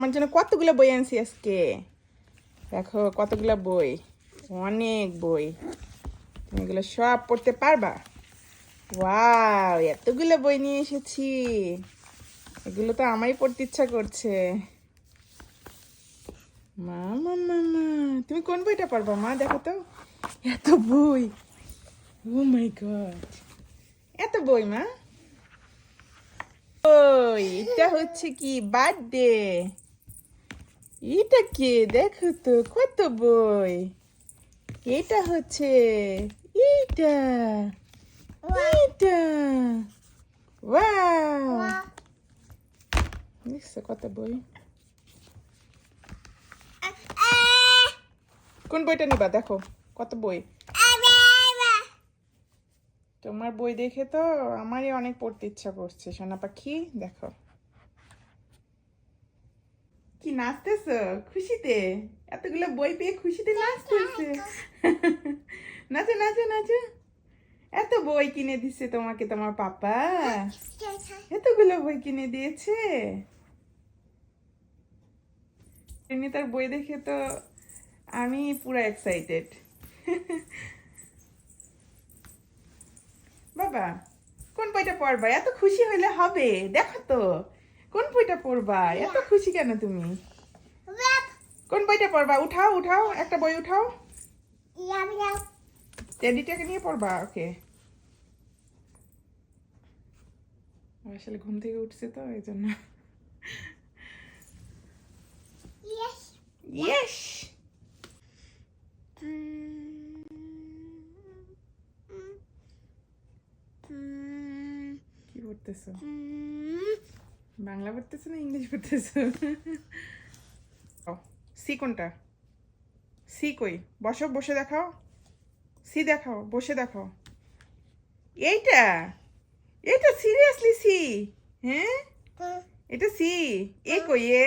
আমার জন্য কতগুলো বই আনছি আজকে। দেখো কতগুলো বই, অনেক বই। তুমি এগুলো সব পড়তে পারবা। ওয়াও, এতগুলো বই নিয়ে এসেছি। এগুলো তো আমারই পড়তে ইচ্ছা করছে। মা মা মা মা, তুমি কোন বইটা পড়বা মা? দেখো তো, এত বই। ও মাই গড, এত বই মা। ওই এটা হচ্ছে কি বার্থডে? এটা কে? দেখো তো কত বই। এটা হচ্ছে এইটা, এইটা। ওয়াও, দেখছো কত বই। কোন বইটা নিবা? দেখো কত বই। তোমার বই দেখে তো আমারই অনেক পড়তে ইচ্ছা করছে সোনা পাখি। দেখো কি নাচতেছো খুশিতে, এতগুলো বই পেয়ে খুশিতে নাচতেছে। নাচো নাচো নাচো। এত বই কিনে দিচ্ছে তোমাকে তোমার পাপা? এতগুলো বই কিনে দিয়েছে? তার বই দেখে তো আমি পুরো এক্সাইটেড। বাবা কোন বইটা পড়বা? এত খুশি হইলে হবে? দেখো তো কোন বইটা পড়বা? এত খুশি কেন তুমি? কোন বইটা পড়বা? উঠাও উঠাও, একটা বই উঠাও। টেডিটাকে নিয়ে পড়বা। ওকে, আসলে ঘুম থেকে উঠছে তো এই জন্য। ইয়েস। কি পড়তেছো? বাংলা পড়তেছো না ইংলিশ পড়তেছো? সি কোনটা? সি কই? বসো, বসে দেখাও। সি দেখাও, বসে দেখাও। এইটা, এটা সিরিয়াসলি সি? হ্যাঁ, এটা সি। এ কই এ?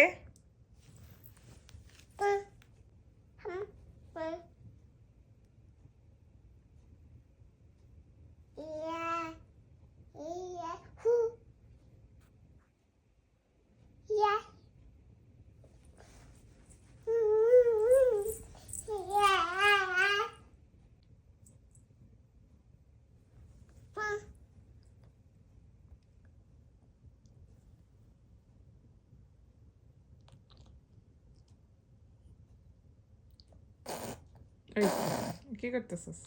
এই, কি করতেছিস?